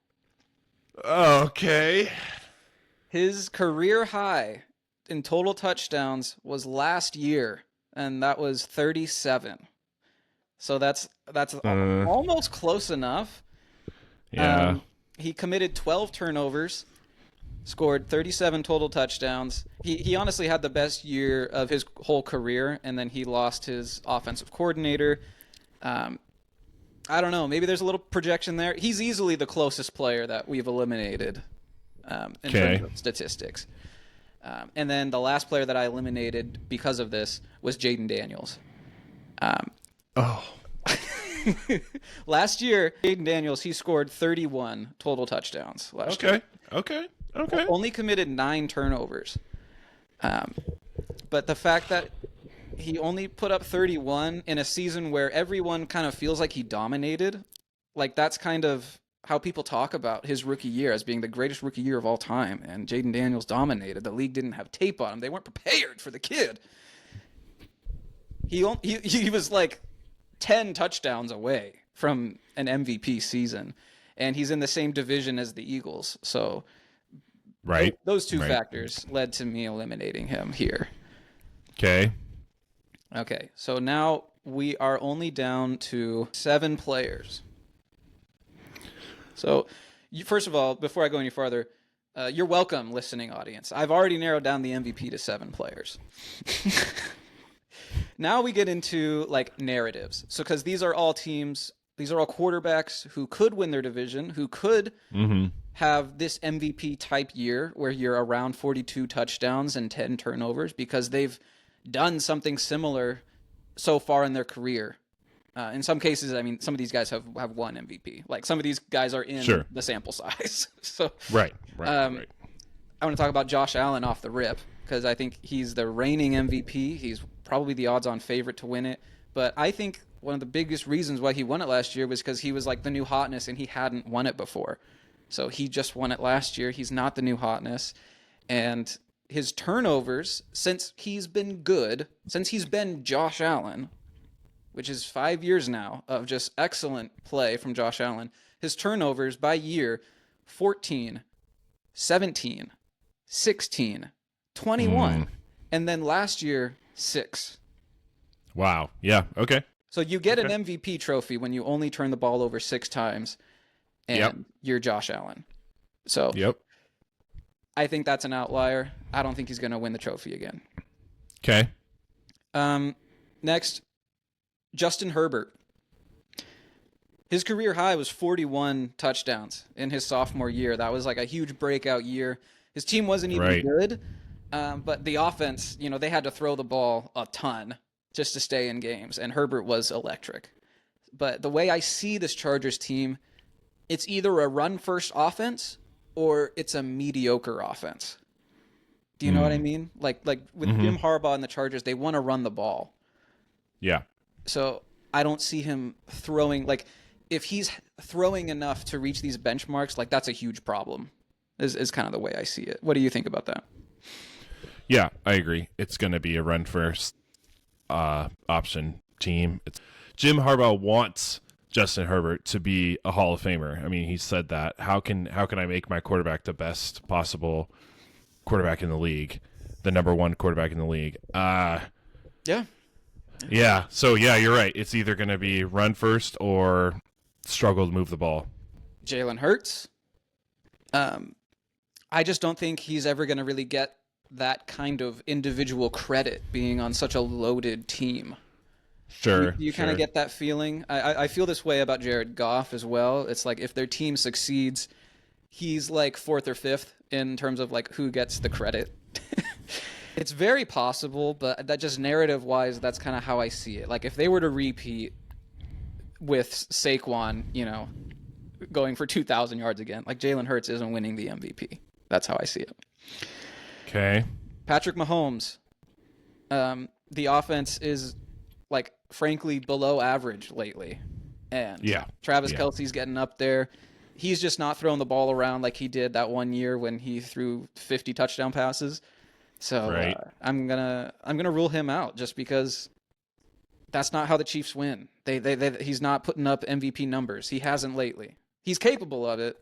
Okay. His career high in total touchdowns was last year, and that was 37. So that's almost close enough. Yeah. He committed 12 turnovers, scored 37 total touchdowns. He honestly had the best year of his whole career, and then he lost his offensive coordinator. I don't know. Maybe there's a little projection there. He's easily the closest player that we've eliminated in terms of statistics. And then the last player that I eliminated because of this was Jaden Daniels. Last year, Jaden Daniels, he scored 31 total touchdowns last year. Okay. Only committed 9 turnovers. But the fact that he only put up 31 in a season where everyone kind of feels like he dominated, like that's kind of how people talk about his rookie year as being the greatest rookie year of all time. And Jaden Daniels dominated. The league didn't have tape on him. They weren't prepared for the kid. He was like 10 touchdowns away from an MVP season, and he's in the same division as the Eagles. So right, those two factors led to me eliminating him here. Okay, so now we are only down to 7 players. So, first of all, before I go any farther, you're welcome, listening audience. I've already narrowed down the MVP to 7 players. Now we get into like narratives. So, because these are all teams, these are all quarterbacks who could win their division, who could have this MVP type year where you're around 42 touchdowns and 10 turnovers because they've done something similar so far in their career. In some cases, I mean, some of these guys have won MVP. Like some of these guys are in the sample size. So right. I want to talk about Josh Allen off the rip because I think he's the reigning MVP. He's probably the odds-on favorite to win it. But I think one of the biggest reasons why he won it last year was because he was like the new hotness and he hadn't won it before. So he just won it last year. He's not the new hotness. And his turnovers, since he's been good, since he's been Josh Allen, which is 5 years now of just excellent play from Josh Allen, his turnovers by year 14, 17, 16, 21, and then last year 6. Wow. Yeah. Okay. So you get an MVP trophy when you only turn the ball over 6 times, and you're Josh Allen. So I think that's an outlier. I don't think he's going to win the trophy again. Okay. Next, Justin Herbert. His career high was 41 touchdowns in his sophomore year. That was like a huge breakout year. His team wasn't even good, but the offense, they had to throw the ball a ton just to stay in games, and Herbert was electric. But the way I see this Chargers team, it's either a run-first offense or it's a mediocre offense. Do you know what I mean? Like with Jim Harbaugh and the Chargers, they want to run the ball. Yeah. So I don't see him throwing, if he's throwing enough to reach these benchmarks, that's a huge problem, is kind of the way I see it. What do you think about that? Yeah, I agree. It's going to be a run-first option team. Jim Harbaugh wants Justin Herbert to be a Hall of Famer. I mean, he said that. How can I make my quarterback the best possible quarterback in the league, the number one quarterback in the league? Yeah. So you're right. It's either going to be run first or struggle to move the ball. Jalen Hurts. I just don't think he's ever going to really get that kind of individual credit being on such a loaded team. Sure. You kind of get that feeling. I feel this way about Jared Goff as well. It's like if their team succeeds, he's like 4th or 5th in terms of who gets the credit. It's very possible, but that just narrative-wise, that's kind of how I see it. If they were to repeat with Saquon, going for 2,000 yards again, Jalen Hurts isn't winning the MVP. That's how I see it. Okay. Patrick Mahomes. The offense is, frankly, below average lately. And Travis Kelce's getting up there. He's just not throwing the ball around like he did that one year when he threw 50 touchdown passes. So I'm gonna rule him out just because that's not how the Chiefs win. He's not putting up MVP numbers. He hasn't lately. He's capable of it.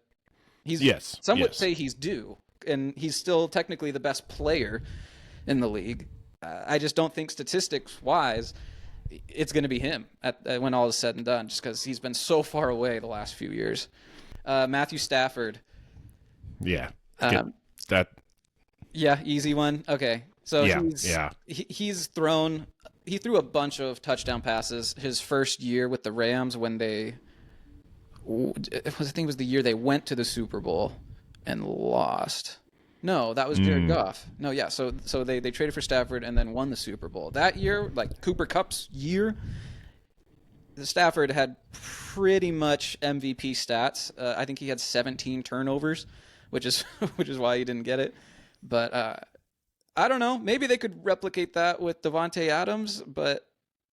Some would say he's due, and he's still technically the best player in the league. I just don't think statistics-wise it's going to be him when all is said and done, just because he's been so far away the last few years. Matthew Stafford. Yeah. Yeah, easy one. Okay. So he threw a bunch of touchdown passes his first year with the Rams when I think it was the year they went to the Super Bowl and lost. No, that was Jared Goff. No, yeah. So they traded for Stafford and then won the Super Bowl. That year, Cooper Kupp's year, Stafford had pretty much MVP stats. I think he had 17 turnovers, which is why he didn't get it. But I don't know. Maybe they could replicate that with Devontae Adams, but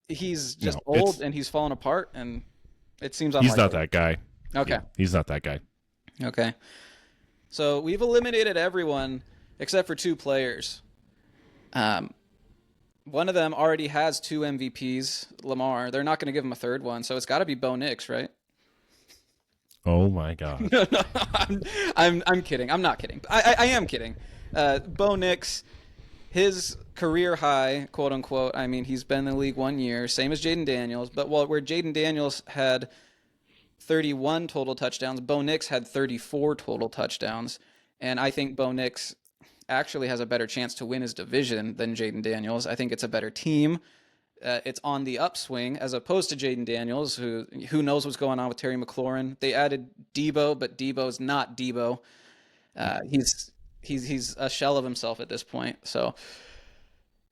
he's just old and he's falling apart, and it seems unlikely. He's not that guy. Okay. He's not that guy. Okay. So we've eliminated everyone except for 2 players. One of them already has 2 MVPs, Lamar. They're not going to give him a third one, so it's got to be Bo Nix, right? Oh my God. No, I'm kidding. I'm not kidding. I am kidding. Bo Nix, his career high, quote unquote. I mean, he's been in the league 1 year, same as Jaden Daniels. But where Jaden Daniels had 31 total touchdowns, Bo Nix had 34 total touchdowns, and I think Bo Nix actually has a better chance to win his division than Jaden Daniels. I think it's a better team. It's on the upswing as opposed to Jaden Daniels, who knows what's going on with Terry McLaurin. They added Debo, but Debo's not Debo. He's a shell of himself at this point. So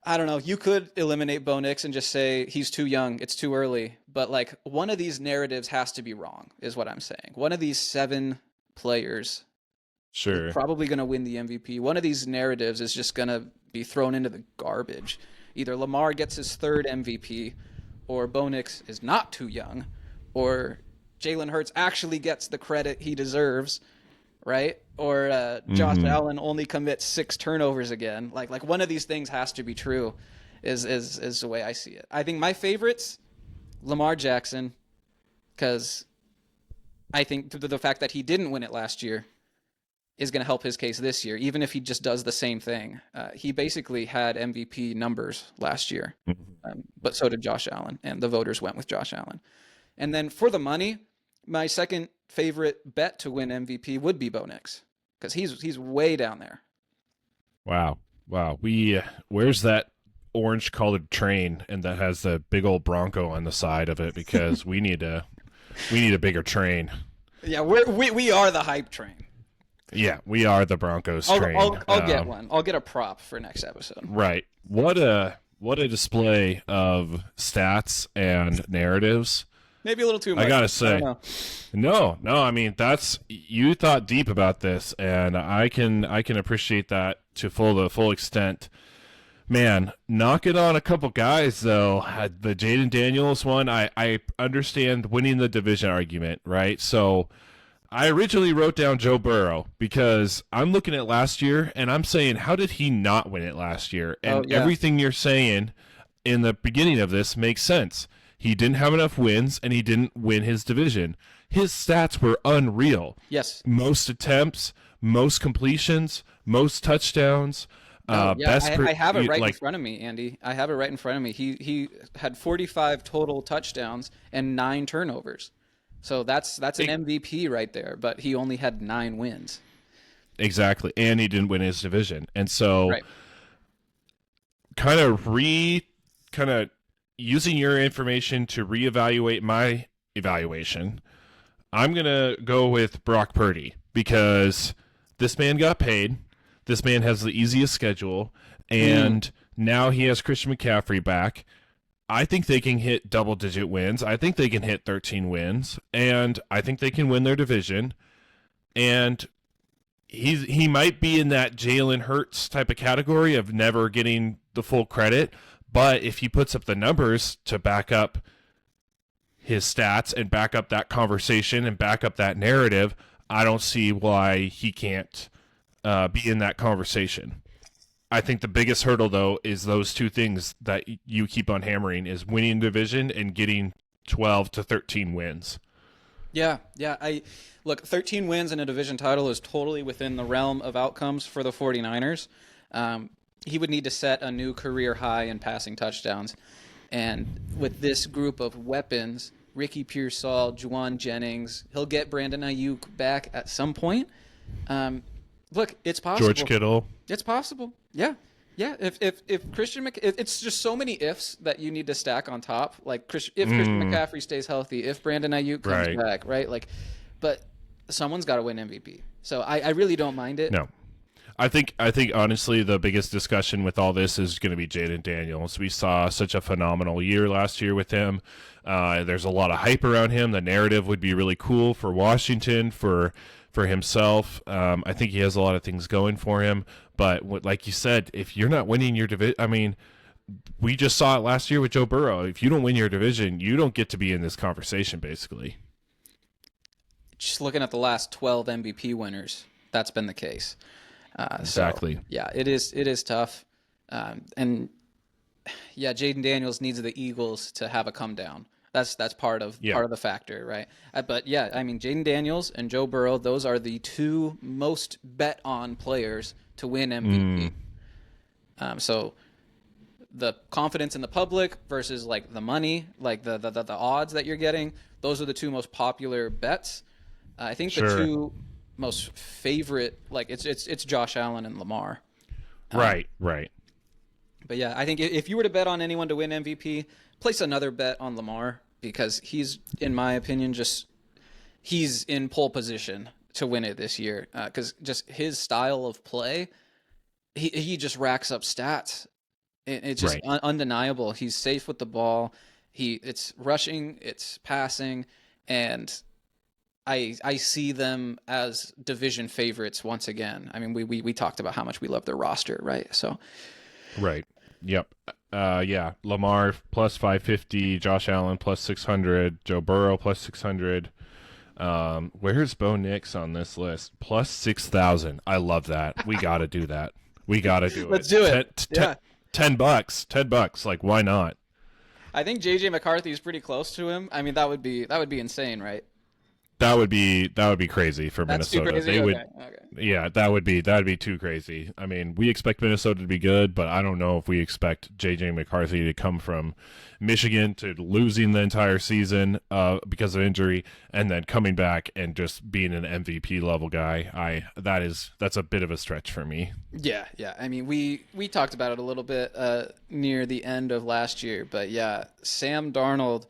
I don't know. You could eliminate Bo Nix and just say he's too young. It's too early. But one of these narratives has to be wrong, is what I'm saying. One of these 7 players is probably going to win the MVP. One of these narratives is just going to be thrown into the garbage. Either Lamar gets his 3rd MVP, or Bo Nix is not too young, or Jalen Hurts actually gets the credit he deserves, right? Or Josh Allen only commits 6 turnovers again. One of these things has to be true, is the way I see it. I think my favorites Lamar Jackson, because I think the fact that he didn't win it last year is going to help his case this year, even if he just does the same thing. He basically had MVP numbers last year, but so did Josh Allen, and the voters went with Josh Allen. And then for the money, my second favorite bet to win MVP would be Bo Nix, because he's way down there. Wow. Where's that orange-colored train and that has the big old Bronco on the side of it? Because we need a bigger train. Yeah, we are the hype train. Yeah, we are the Broncos train. I'll get one. I'll get a prop for next episode. Right. What a display of stats and narratives. Maybe a little too much. I gotta say, no. I mean, you thought deep about this, and I can appreciate that to the full extent. Man, knock it on a couple guys though. The Jaden Daniels one, I understand winning the division argument, right? So I originally wrote down Joe Burrow because I'm looking at last year and I'm saying, how did he not win it last year? And everything you're saying in the beginning of this makes sense. He didn't have enough wins and he didn't win his division. His stats were unreal. Yes. Most attempts, most completions, most touchdowns. I have it right in front of me, Andy. I have it right in front of me. He had 45 total touchdowns and 9 turnovers. So that's an MVP right there, but he only had 9 wins. Exactly, and he didn't win his division. And so kind of using your information to reevaluate my evaluation, I'm going to go with Brock Purdy because this man got paid. This man has the easiest schedule, and now he has Christian McCaffrey back. I think they can hit double-digit wins. I think they can hit 13 wins, and I think they can win their division. And he might be in that Jalen Hurts type of category of never getting the full credit, but if he puts up the numbers to back up his stats and back up that conversation and back up that narrative, I don't see why he can't be in that conversation. I think the biggest hurdle, though, is those two things that you keep on hammering, is winning division and getting 12 to 13 wins. Yeah. Look, 13 wins in a division title is totally within the realm of outcomes for the 49ers. He would need to set a new career high in passing touchdowns. And with this group of weapons, Ricky Pearsall, Juwan Jennings, he'll get Brandon Ayuk back at some point. Look, it's possible. George Kittle. It's possible. Yeah. If Christian it's just so many ifs that you need to stack on top. Like Christian McCaffrey stays healthy, if Brandon Ayuk comes back, right? Like, but someone's got to win MVP. So I really don't mind it. No. I think honestly the biggest discussion with all this is going to be Jaden Daniels. We saw such a phenomenal year last year with him. There's a lot of hype around him. The narrative would be really cool for Washington, for himself. I think he has a lot of things going for him. But like you said, if you're not winning your division, I mean, we just saw it last year with Joe Burrow. If you don't win your division, you don't get to be in this conversation, basically. Just looking at the last 12 MVP winners, that's been the case. Exactly. So, yeah, it is tough. And yeah, Jaden Daniels needs the Eagles to have a come down. That's part of the factor, right? But yeah, I mean, Jaden Daniels and Joe Burrow, those are the two most bet on players to win MVP. So the confidence in the public versus like the money, like the odds that you're getting, those are the two most popular bets. I think the two most favorite, like it's Josh Allen and Lamar. Right. But yeah, I think if you were to bet on anyone to win MVP, place another bet on Lamar because he's, in my opinion, he's in pole position to win it this year because just his style of play, he just racks up stats. It's just undeniable. He's safe with the ball. It's rushing, it's passing, and I see them as division favorites once again. I mean, we talked about how much we love their roster, right? So, right. Yep. Lamar plus 550, Josh Allen plus 600, Joe Burrow plus 600. Where's Bo Nix on this list? Plus 6,000. I love that. We got to do that. We got to do it. Let's do it. $10. $10. Like, why not? I think JJ McCarthy is pretty close to him. I mean, that would be insane, right? That would be crazy for That's too Minnesota. crazy. They would, Okay. yeah, that'd be too crazy. I mean, we expect Minnesota to be good, but I don't know if we expect JJ McCarthy to come from Michigan to losing the entire season because of injury, and then coming back and just being an MVP level guy. That's a bit of a stretch for me. Yeah. I mean, we talked about it a little bit near the end of last year, but yeah, Sam Darnold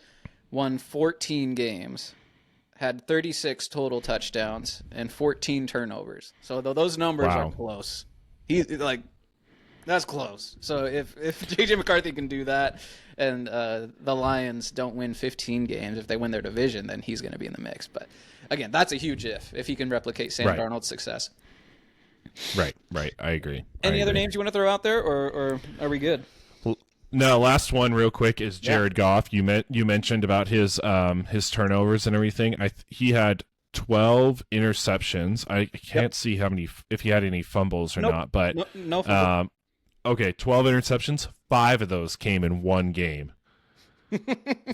won 14 games. Had 36 total touchdowns and 14 turnovers. So those numbers are close. He's like, that's close. So if JJ McCarthy can do that, and the Lions don't win 15 games, if they win their division, then he's going to be in the mix. But again, that's a huge if he can replicate Sam Darnold's success. Right. I agree. Any other names you want to throw out there, or are we good? No, last one real quick is Jared Goff. You mentioned about his turnovers and everything. He had 12 interceptions. I can't see how many, if he had any fumbles or not, but no fumbles. Okay, 12 interceptions. 5 of those came in one game.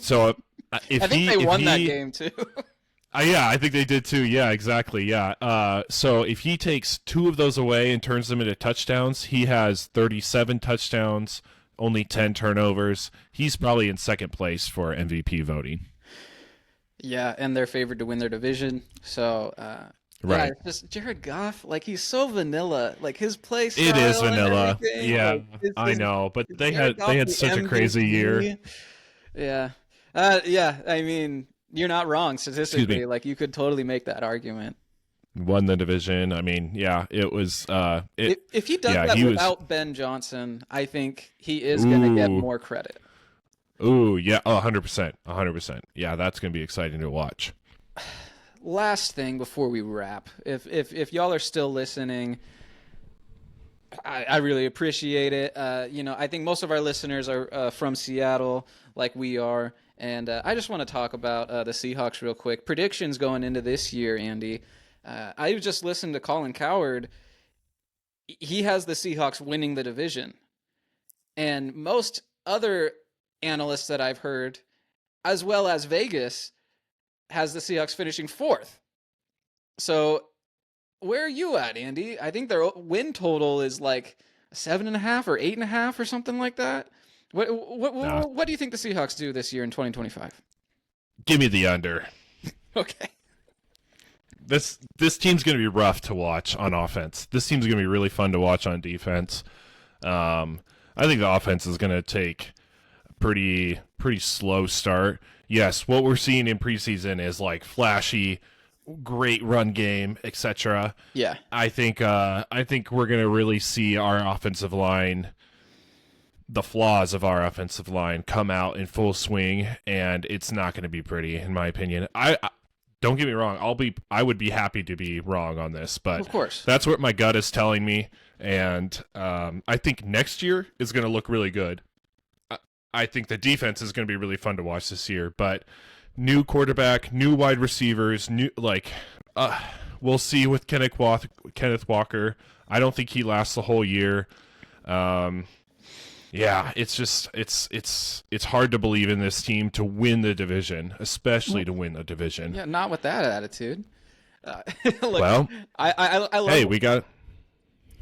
So I think they won that game too. Yeah, I think they did too. Yeah, exactly. Yeah. So if he takes 2 of those away and turns them into touchdowns, he has 37 touchdowns. Only 10 turnovers. He's probably in second place for MVP voting. Yeah, and they're favored to win their division. So, right. Yeah, it's just Jared Goff, like he's so vanilla. Like his play style. It is vanilla. Yeah, like, I know, but they had such a crazy year. Yeah. Yeah, I mean, you're not wrong statistically. Like you could totally make that argument. Won the division. I mean, yeah, it was. If he does that without Ben Johnson, I think he is going to get more credit. Ooh, yeah, 100%, 100%. Yeah, that's going to be exciting to watch. Last thing before we wrap, if y'all are still listening, I really appreciate it. I think most of our listeners are from Seattle, like we are, and I just want to talk about the Seahawks real quick. Predictions going into this year, Andy. I just listened to Colin Cowherd. He has the Seahawks winning the division. And most other analysts that I've heard, as well as Vegas, has the Seahawks finishing 4th. So where are you at, Andy? I think their win total is like 7.5 or 8.5 or something like that. What do you think the Seahawks do this year in 2025? Give me the under. Okay. This team's going to be rough to watch on offense. This team's going to be really fun to watch on defense. I think the offense is going to take a pretty slow start. Yes, what we're seeing in preseason is like flashy, great run game, etc. Yeah. I think we're going to really see our offensive line, the flaws of our offensive line, come out in full swing, and it's not going to be pretty, in my opinion. Don't get me wrong. I would be happy to be wrong on this, but of course, that's what my gut is telling me. And I think next year is going to look really good. I think the defense is going to be really fun to watch this year. But new quarterback, new wide receivers, we'll see with Kenneth Walker. I don't think he lasts the whole year. Yeah, it's just it's hard to believe in this team to win the division, especially to win the division. Yeah, not with that attitude. Look, well, I love. Hey,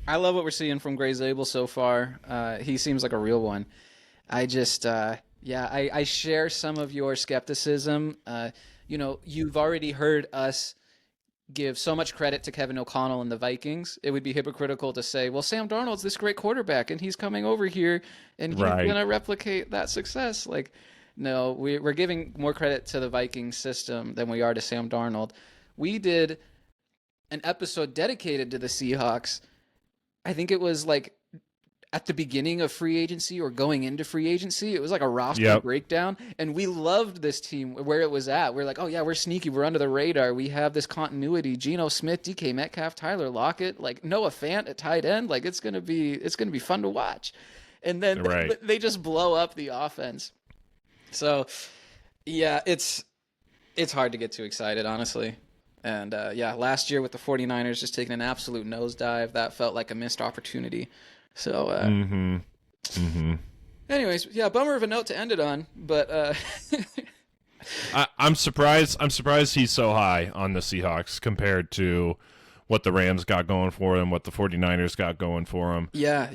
I love what we're seeing from Gray Zabel so far. He seems like a real one. I just, I share some of your skepticism. You've already heard us give so much credit to Kevin O'Connell and the Vikings. It would be hypocritical to say, well, Sam Darnold's this great quarterback and he's coming over here and he's going to replicate that success. Like, no, we're giving more credit to the Vikings system than we are to Sam Darnold. We did an episode dedicated to the Seahawks. I think it was like at the beginning of free agency or going into free agency. It was like a roster breakdown, and we loved this team where it was at. We're like, oh yeah, we're sneaky, we're under the radar, we have this continuity. Geno Smith, DK Metcalf, Tyler Lockett, like Noah Fant at tight end. Like it's gonna be fun to watch. And then they just blow up the offense. So yeah, it's hard to get too excited, honestly. And last year with the 49ers just taking an absolute nosedive, that felt like a missed opportunity. So Anyways, yeah, bummer of a note to end it on, but I'm surprised. I'm surprised he's so high on the Seahawks compared to what the Rams got going for them, what the 49ers got going for them. yeah.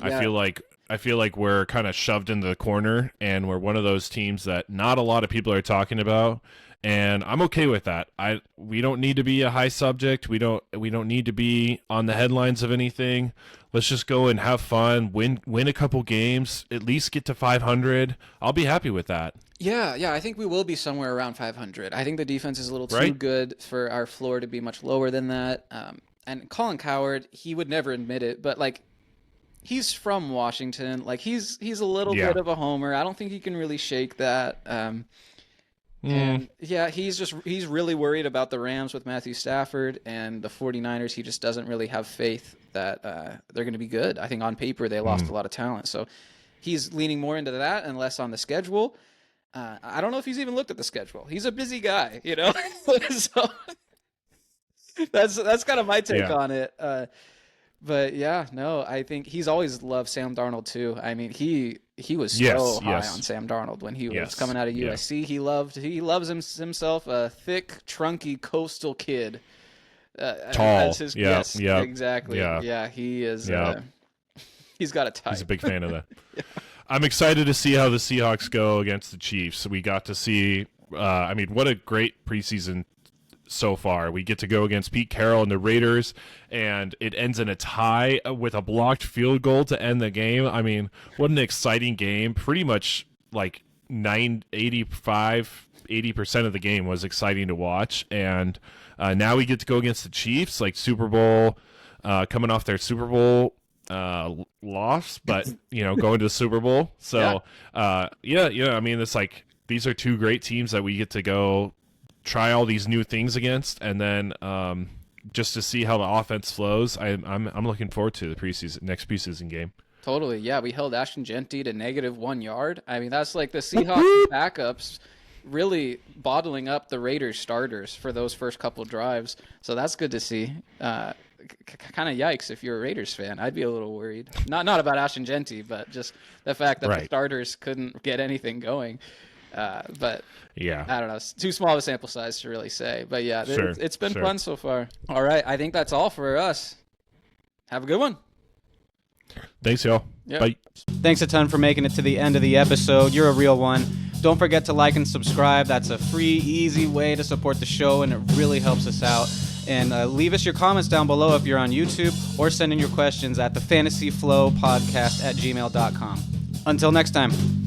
I feel like we're kind of shoved into the corner, and we're one of those teams that not a lot of people are talking about, and I'm okay with that. We don't need to be a high subject. We don't need to be on the headlines of anything. Let's just go and have fun, win a couple games, at least get to 500. I'll be happy with that. Yeah, I think we will be somewhere around 500. I think the defense is a little too Right? good for our floor to be much lower than that. And Colin Cowherd, he would never admit it, but like he's from Washington. Like he's a little Yeah. bit of a homer. I don't think he can really shake that. And yeah, he's really worried about the Rams with Matthew Stafford and the 49ers. He just doesn't really have faith that they're going to be good. I think on paper they lost a lot of talent. So he's leaning more into that and less on the schedule. I don't know if he's even looked at the schedule. He's a busy guy, you know? So that's kind of my take on it. But yeah, no, I think he's always loved Sam Darnold too. I mean, he was so high on Sam Darnold when he was coming out of USC. He loves himself a thick, trunky coastal kid. Tall. That's his, Yeah, yes, yeah, exactly. yeah. He is. Yeah. He's got a type. He's a big fan of that. I'm excited to see how the Seahawks go against the Chiefs. We got to see, what a great preseason so far. We get to go against Pete Carroll and the Raiders, and it ends in a tie with a blocked field goal to end the game. I mean, what an exciting game. Pretty much like 80% of the game was exciting to watch. And now we get to go against the Chiefs, like Super Bowl, coming off their Super Bowl loss, but going to the Super Bowl. So I mean, it's like these are two great teams that we get to go try all these new things against, and then just to see how the offense flows. I'm looking forward to the next preseason game. Totally, yeah. We held Ashton Genty to -1 yard. I mean, that's like the Seahawks backups really bottling up the Raiders starters for those first couple drives. So that's good to see. Kind of yikes if you're a Raiders fan. I'd be a little worried. Not about Ashton Genty, but just the fact that the starters couldn't get anything going. But yeah, I don't know. It's too small of a sample size to really say. But yeah, sure, it's been fun so far. All right, I think that's all for us. Have a good one. Thanks, y'all. Yep. Bye. Thanks a ton for making it to the end of the episode. You're a real one. Don't forget to like and subscribe. That's a free, easy way to support the show, and it really helps us out. And leave us your comments down below if you're on YouTube, or send in your questions at the Fantasy Flow Podcast at gmail.com. Until next time.